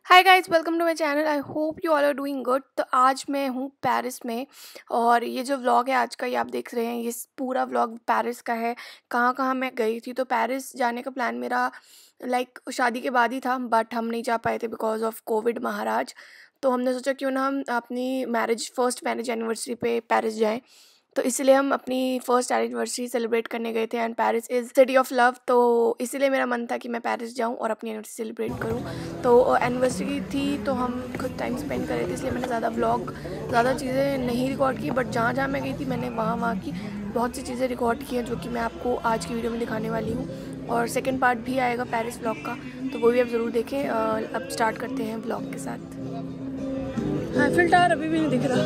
Hi guys, welcome to my channel. I hope you all are doing good. तो आज मैं हूँ Paris में और ये जो व्लॉग है आज का, ये आप देख रहे हैं, ये पूरा व्लॉग पेरिस का है। कहाँ कहाँ मैं गई थी। तो पेरिस जाने का प्लान मेरा शादी के बाद ही था, बट हम नहीं जा पाए थे बिकॉज ऑफ कोविड महाराज। तो हमने सोचा क्यों ना हम अपनी फर्स्ट मैरिज एनिवर्सरी पे पेरिस जाएं। तो इसलिए हम अपनी फर्स्ट एनिवर्सरी सेलिब्रेट करने गए थे and Paris is city of love. तो इसीलिए मेरा मन था कि मैं पेरिस जाऊं और अपनी एनिवर्सरी सेलिब्रेट करूं। तो एनिवर्सरी थी तो हम खुद टाइम स्पेंड कर रहे थे, इसलिए मैंने ज़्यादा चीज़ें नहीं रिकॉर्ड की। बट जहाँ जहाँ मैं गई थी मैंने वहाँ की बहुत सी चीज़ें रिकॉर्ड की हैं, जो कि मैं आपको आज की वीडियो में दिखाने वाली हूँ। और सेकेंड पार्ट भी आएगा पेरिस व्लॉग का, तो वो भी आप ज़रूर देखें। अब स्टार्ट करते हैं व्लॉग के साथ। आईफिल टावर अभी भी नहीं दिख रहा।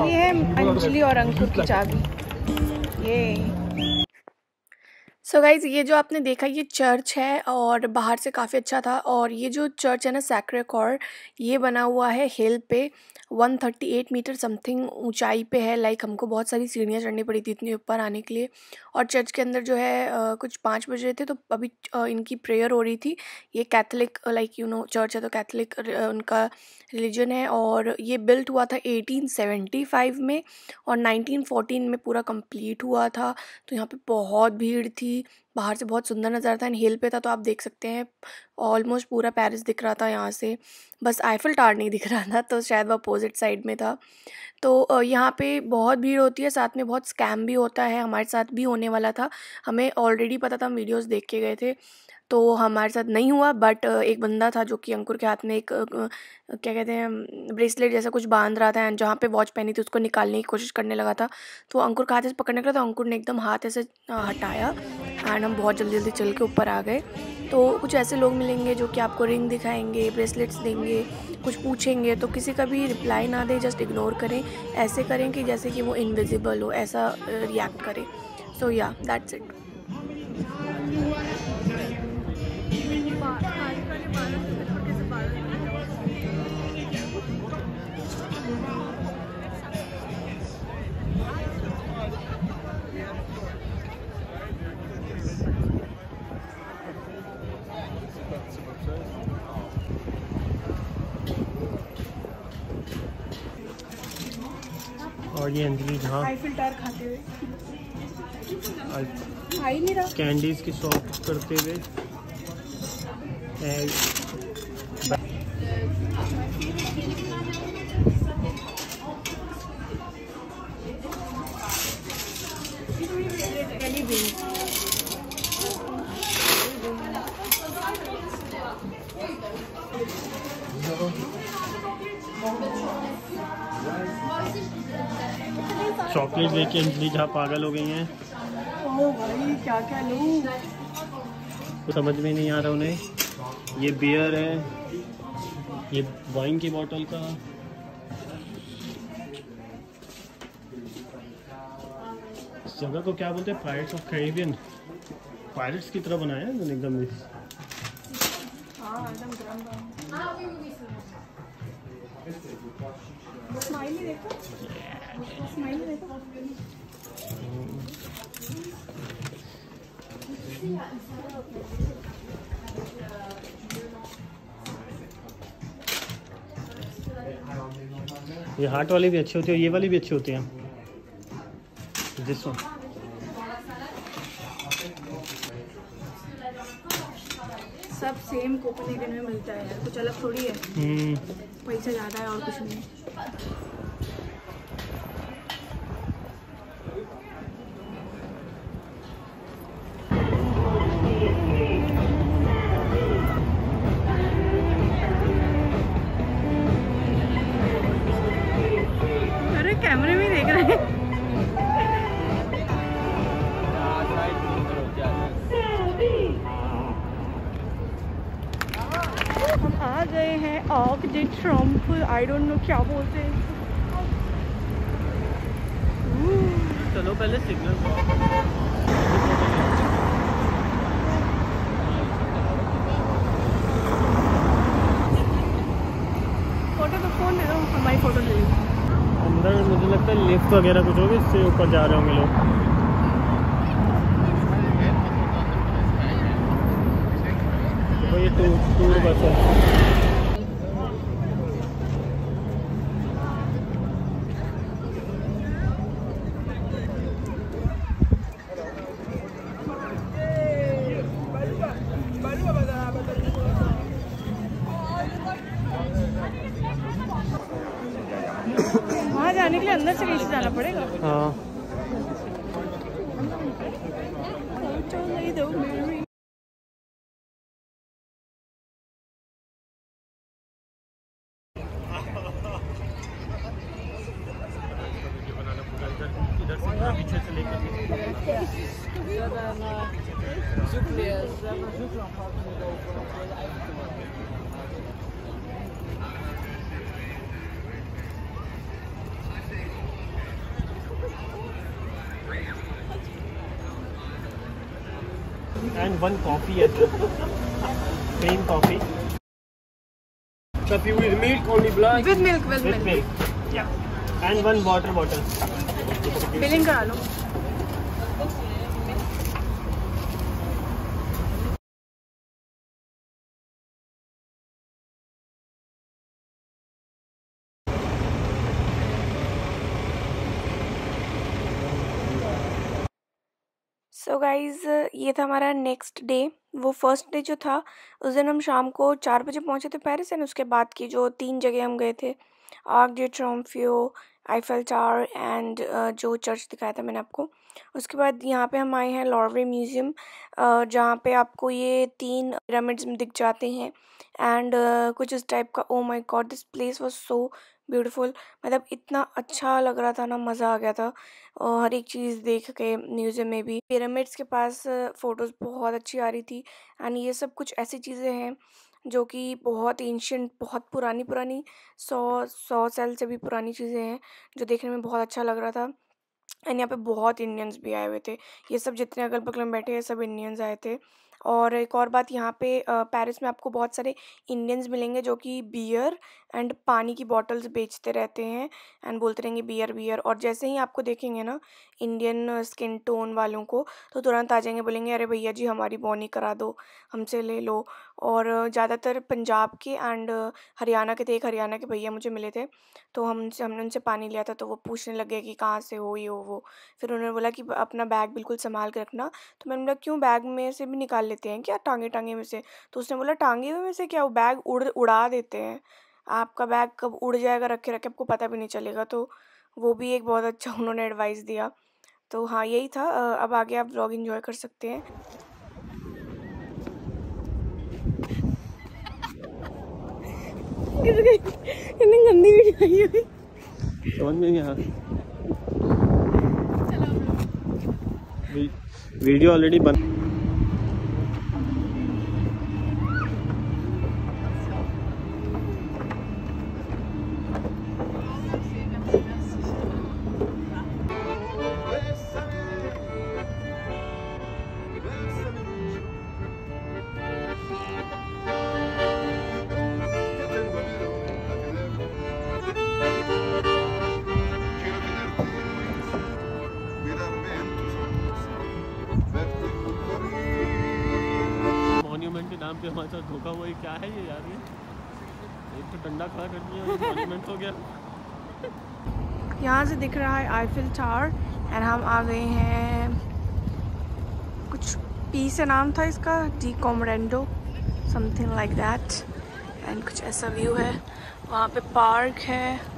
ये है अंजलि और अंकुर की चाबी। ये सो गाइज, ये जो आपने देखा ये चर्च है और बाहर से काफ़ी अच्छा था। और ये जो चर्च है ना, सैक्रे कॉर, ये बना हुआ है हिल पे 138 मीटर समथिंग ऊंचाई पे है। हमको बहुत सारी सीढ़ियाँ चढ़नी पड़ी थी इतनी ऊपर आने के लिए। और चर्च के अंदर जो है कुछ 5 बज रहे थे, तो अभी इनकी प्रेयर हो रही थी। ये कैथलिक चर्च है, तो कैथलिक उनका रिलीजन है। और ये बिल्ट हुआ था 1875 में और 1914 में पूरा कंप्लीट हुआ था। तो यहाँ पे बहुत भीड़ थी, बाहर से बहुत सुंदर नज़ारा था। एंड हिल पे था, तो आप देख सकते हैं ऑलमोस्ट पूरा पेरिस दिख रहा था यहाँ से। बस आईफिल टावर नहीं दिख रहा था, तो शायद वो अपोजिट साइड में था। तो यहाँ पे बहुत भीड़ होती है, साथ में बहुत स्कैम भी होता है। हमारे साथ भी होने वाला था, हमें ऑलरेडी पता था, हम वीडियोस देख के गए थे। तो हमारे साथ नहीं हुआ, बट एक बंदा था जो कि अंकुर के हाथ में एक क्या कहते हैं, ब्रेसलेट जैसा कुछ बांध रहा था। एंड जहाँ पे वॉच पहनी थी उसको निकालने की कोशिश करने लगा था। तो अंकुर का हाथ ऐसे पकड़ने लगा, तो अंकुर ने एकदम हाथ ऐसे हटाया एंड हम बहुत जल्दी जल्दी चल के ऊपर आ गए। तो कुछ ऐसे लोग मिलेंगे जो कि आपको रिंग दिखाएंगे, ब्रेसलेट्स देंगे, कुछ पूछेंगे, तो किसी का भी रिप्लाई ना दें, जस्ट इग्नोर करें। ऐसे करें कि जैसे कि वो इनविजिबल हो, ऐसा रिएक्ट करें। सो या दैट्स इट। और ये अंजलि जहाँ आईफिल टावर खाते हुए आ ही नहीं रहा। कैंडीज की शॉप करते हुए चॉकलेट लेके अंजलि जहाँ पागल हो गई हैं। ओ भाई, क्या क्या लूं? तो समझ में नहीं आ रहा उन्हें। ये बियर है, ये वाइन की बोतल का। इस जगह को क्या बोलते हैं? Pirates of Caribbean. पायरेट्स की तरह बनाया है एकदम। स्माइली देखो, स्माइली देखो। ये हार्ट वाले भी अच्छे होते हैं, ये वाले भी अच्छे होते हैं। This one. सब सेम कोपेनहेगन में मिलता है यार, कुछ अलग थोड़ी है। पैसा ज़्यादा है और कुछ नहीं। कैमरे में ही देख रहे हैं। हम आ गए हैं arc day Trump, I don't know क्या बोलते हैं। चलो पहले सिग्नल फोटो तो फोन ले लो, हमारी फोटो ले लो। अंदर मुझे लगता है लिफ्ट वगैरह कुछ होगी, इससे ऊपर जा रहे होंगे लोग। तो ये टूर बस है। वहाँ जाने के लिए अंदर से कहीं से जाना पड़ेगा। हाँ इधर से पीछे से लेकर and one coffee as well. Plain coffee. Coffee with milk, only black. With milk, with milk. Yeah. And one water bottle. Billing करा लो। सो गाइज़ ये था हमारा नेक्स्ट डे। वो फर्स्ट डे जो था उस दिन हम शाम को 4 बजे पहुँचे थे पेरिस, एंड उसके बाद की जो 3 जगह हम गए थे, arc day Trump, Eiffel tower and जो चर्च दिखाया था मैंने आपको। उसके बाद यहाँ पे हम आए हैं लॉर्वे म्यूज़ियम, जहाँ पे आपको ये 3 पिरामिड्स दिख जाते हैं एंड कुछ इस टाइप का। Oh my God, this place was so beautiful. मतलब इतना अच्छा लग रहा था ना, मज़ा आ गया था हर एक चीज़ देख के। म्यूज़ियम में भी पिरामिड्स के पास फ़ोटोज़ बहुत अच्छी आ रही थी, एंड ये सब कुछ ऐसी चीज़ें हैं जो कि बहुत एंशिएंट, बहुत पुरानी 100 साल से भी पुरानी चीज़ें हैं, जो देखने में बहुत अच्छा लग रहा था। एंड यहाँ पे बहुत इंडियंस भी आए हुए थे। ये सब जितने अगल बगल में बैठे हैं सब इंडियंस आए थे। और एक और बात, यहाँ पे पेरिस में आपको बहुत सारे इंडियंस मिलेंगे जो कि बियर एंड पानी की बॉटल्स बेचते रहते हैं एंड बोलते रहेंगे बियर बियर। और जैसे ही आपको देखेंगे ना इंडियन स्किन टोन वालों को, तो तुरंत आ जाएंगे, बोलेंगे अरे भैया जी हमारी बोनी करा दो, हमसे ले लो। और ज़्यादातर पंजाब के एंड हरियाणा के थे। एक हरियाणा के भैया मुझे मिले थे, तो हमने उनसे पानी लिया था, तो वो पूछने लगे कि कहाँ से हो, ये हो वो। फिर उन्होंने बोला कि अपना बैग बिल्कुल संभाल के रखना। तो मैंने बोला क्यों, बैग में से भी निकाल लेते हैं क्या, टांगे में से? तो उसने बोला टांगे हुए में से क्या, वो बैग उड़ा देते हैं, आपका बैग कब उड़ जाएगा रखे रखे आपको पता भी नहीं चलेगा। तो वो भी एक बहुत अच्छा उन्होंने एडवाइस दिया। तो हाँ यही था। अब आगे आप व्लॉग एंजॉय कर सकते हैं। इतनी गंदी वीडियो आई हुई, समझ में नहीं आ। वीडियो ऑलरेडी बन। के नाम पे हमारे साथ धोखा हुआ, क्या है ये यार? ये एक तो डंडा खड़ा कर दिया, मॉन्यूमेंट हो गया। यहाँ से दिख रहा है आईफिल टावर एंड हम आ गए हैं, कुछ पी से नाम था इसका, डी कॉमरेंडो समथिंग लाइक दैट। एंड कुछ ऐसा व्यू है, वहाँ पे पार्क है।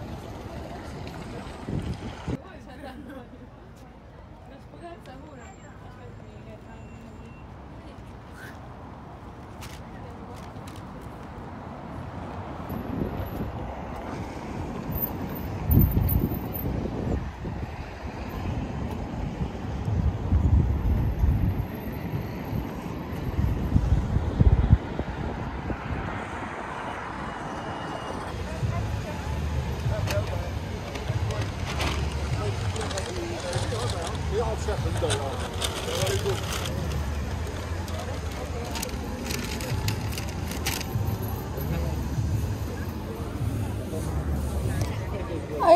अरे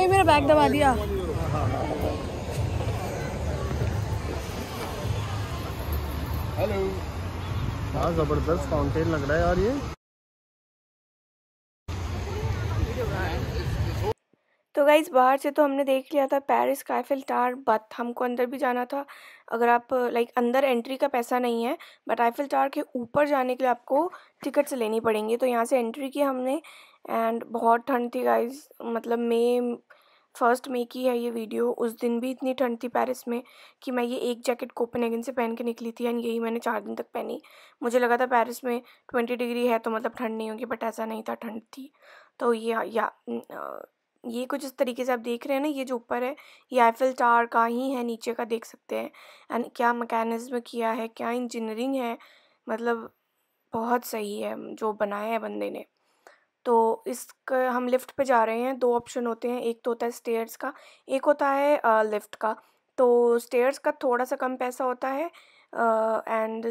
मेरा बैग दबा दिया। हेलो। हाँ जबरदस्त फाउंटेन लग रहा है यार ये। तो गाइज़ बाहर से तो हमने देख लिया था पेरिस का आईफिल टावर, बट हमको अंदर भी जाना था। अगर आप लाइक अंदर एंट्री का पैसा नहीं है, बट आईफिल टावर के ऊपर जाने के लिए आपको टिकट्स लेनी पड़ेंगी। तो यहाँ से एंट्री की हमने, एंड बहुत ठंड थी गाइज़, मतलब फर्स्ट मई की है ये वीडियो। उस दिन भी इतनी ठंड थी पेरिस में कि मैं ये एक जैकेट कोपेनहेगन से पहन के निकली थी, एंड यही मैंने 4 दिन तक पहनी। मुझे लगा था पेरिस में 20 डिग्री है तो मतलब ठंड नहीं होगी, बट ऐसा नहीं था, ठंड थी। तो ये कुछ इस तरीके से आप देख रहे हैं ना, ये जो ऊपर है ये आईफिल टावर का ही है, नीचे का देख सकते हैं। एंड क्या मैकेनिज्म किया है, क्या इंजीनियरिंग है, मतलब बहुत सही है जो बनाया है बंदे ने। तो इसका हम लिफ्ट पे जा रहे हैं। 2 ऑप्शन होते हैं, एक तो होता है स्टेयर्स का, एक होता है लिफ्ट का। तो स्टेयर्स का थोड़ा सा कम पैसा होता है, एंड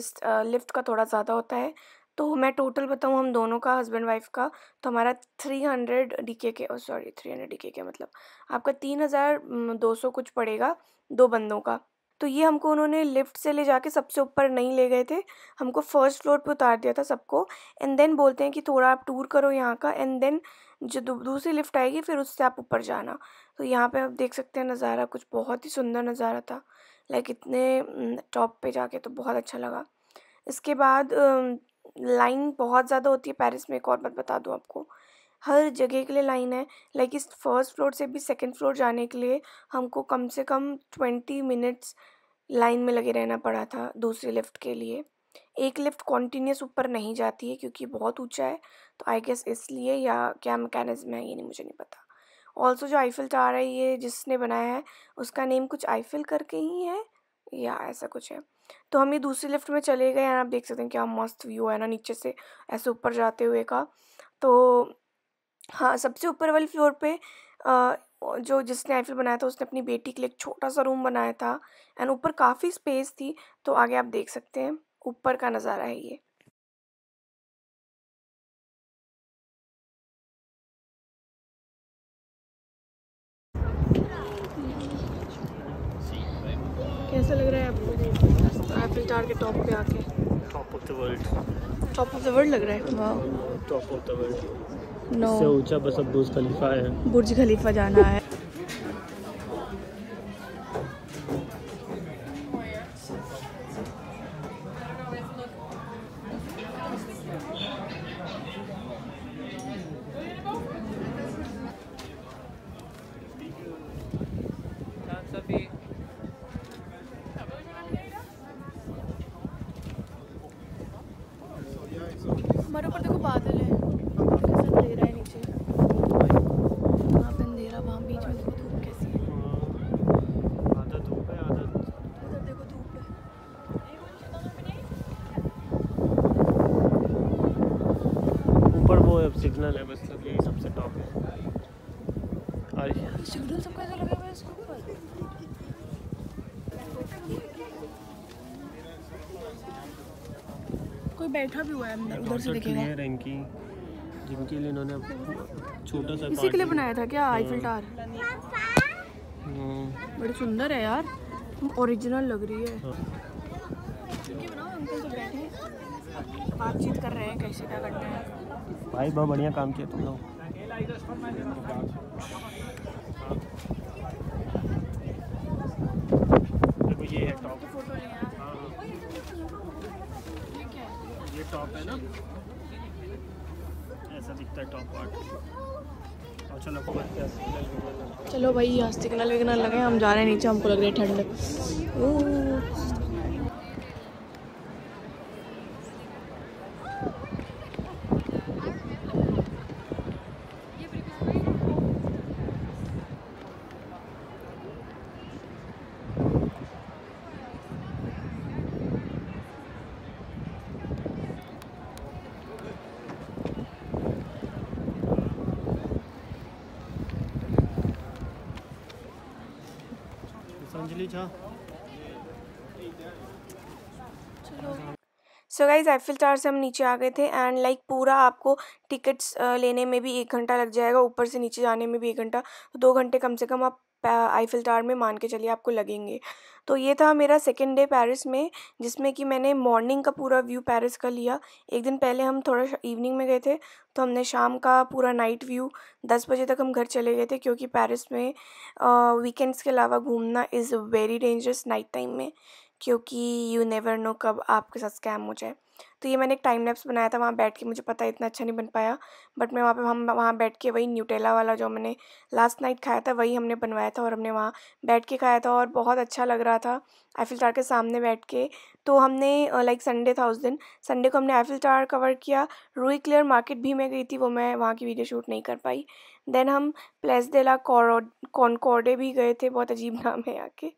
लिफ्ट का थोड़ा ज़्यादा होता है। तो मैं टोटल बताऊँ हम दोनों का, हस्बैंड वाइफ का, तो हमारा 300 DK के, सॉरी 300 DK के मतलब आपका 3200 कुछ पड़ेगा 2 बंदों का। तो ये हमको उन्होंने लिफ्ट से ले जाके सबसे ऊपर नहीं ले गए थे, हमको फर्स्ट फ्लोर पे उतार दिया था सबको। एंड देन बोलते हैं कि थोड़ा आप टूर करो यहाँ का, एंड देन जो दूसरी लिफ्ट आएगी फिर उससे आप ऊपर जाना। तो यहाँ पे आप देख सकते हैं नज़ारा, कुछ बहुत ही सुंदर नज़ारा था। लाइक इतने टॉप पे जाके तो बहुत अच्छा लगा। इसके बाद लाइन बहुत ज़्यादा होती है पेरिस में। एक और बात बता दूँ आपको, हर जगह के लिए लाइन है। लाइक इस फर्स्ट फ्लोर से भी सेकंड फ्लोर जाने के लिए हमको कम से कम 20 मिनट्स लाइन में लगे रहना पड़ा था दूसरी लिफ्ट के लिए। एक लिफ्ट कॉन्टीन्यूस ऊपर नहीं जाती है क्योंकि बहुत ऊंचा है, तो आई गेस इसलिए, या क्या मैकेनिज्म है ये नहीं, मुझे नहीं पता। ऑल्सो जो आईफिल टावर है ये जिसने बनाया है उसका नेम कुछ आईफिल करके ही है या ऐसा कुछ है। तो हम ये दूसरी लिफ्ट में चले गए, और आप देख सकते हैं क्या मस्त व्यू है ना नीचे से ऐसे ऊपर जाते हुए का। तो हाँ, सबसे ऊपर वाली फ्लोर पे जो जिसने आईफिल बनाया था उसने अपनी बेटी के लिए एक छोटा सा रूम बनाया था, एंड ऊपर काफ़ी स्पेस थी। तो आगे आप देख सकते हैं ऊपर का नज़ारा है ये। कैसा लग रहा है आपको आईफिल टावर के टॉप पे आके? Top of the world. Top of the world लग रहा है, वाह। Top of the world. No, इससे ऊंचा बस अब बुर्ज खलीफा है। बुर्ज खलीफा जाना है। हमारे ऊपर देखो बादल है, कैसा अंधेरा है नीचे, वहाँ पे अंधेरा, वहाँ बीच में देखो धूप कैसी है। आधा धूप है, आधा उधर देखो धूप है। ऊपर वो सिग्नल है, बस यही सबसे टॉप है। सिग्नल सबको ऐसा लगा हुआ है इसके ऊपर। कोई बैठा भी हुआ है अंदर, उधर से दिखेगा। क्लियर है इनकी, जिनके लिए इन्होंने छोटा सा इसी के लिए बनाया था क्या आईफिल टावर? हाँ। बड़ी सुंदर है यार, ओरिजिनल लग रही है। बनाओ, अंकल सब बैठे हैं बातचीत कर रहे हैं कैसे क्या करना है। भाई बहुत बढ़िया काम किया तुम लोग। देखो ये है टॉप। फोटो लिया, ये टॉप है ना, ऐसा दिखता है टॉप पार्ट। और चलो भाई यहाँ सिग्नल विग्नल लगे, हम जा रहे हैं नीचे, हमको लग रही है ठंड। Anjali Jha so guys Eiffel tower से हम नीचे आ गए थे एंड लाइक पूरा आपको टिकट्स लेने में भी 1 घंटा लग जाएगा, ऊपर से नीचे जाने में भी 1 घंटा, तो 2 घंटे कम से कम आप आईफिल टावर में मान के चलिए आपको लगेंगे। तो ये था मेरा सेकेंड डे पेरिस में, जिसमें कि मैंने मॉर्निंग का पूरा व्यू पेरिस का लिया। एक दिन पहले हम थोड़ा इवनिंग में गए थे, तो हमने शाम का पूरा नाइट व्यू 10 बजे तक हम घर चले गए थे, क्योंकि पेरिस में वीकेंड्स के अलावा घूमना is very dangerous night time में, क्योंकि यू नेवर नो कब आपके साथ स्कैम हो जाए। तो ये मैंने एक टाइम लैप्स बनाया था वहाँ बैठ के, मुझे पता है इतना अच्छा नहीं बन पाया, बट मैं हम वहाँ बैठ के वही न्यूटेला वाला जो मैंने लास्ट नाइट खाया था वही हमने बनवाया था और हमने वहाँ बैठ के खाया था और बहुत अच्छा लग रहा था आईफिल टावर के सामने बैठ के। तो हमने लाइक संडे था उस दिन, संडे को हमने आईफिल टावर कवर किया। रूई क्लियर मार्केट भी मैं गई थी, वो मैं वहाँ की वीडियो शूट नहीं कर पाई। देन हम प्लेस दे ला कॉनकॉर्डे भी गए थे, बहुत अजीब नाम है यहाँ के।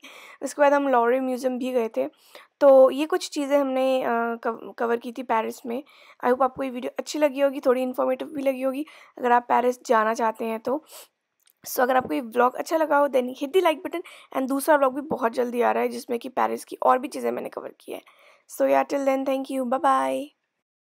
उसके बाद हम लॉरे म्यूज़ियम भी गए थे। तो ये कुछ चीज़ें हमने कवर की थी पेरिस में। आई होप आपको ये वीडियो अच्छी लगी होगी, थोड़ी इन्फॉर्मेटिव भी लगी होगी अगर आप पेरिस जाना चाहते हैं तो। सो अगर आपको ये व्लॉग अच्छा लगा हो then hit the like button, and दूसरा व्लॉग भी बहुत जल्दी आ रहा है जिसमें कि पेरिस की और भी चीज़ें मैंने कवर की है। So yeah till then thank you, bye bye.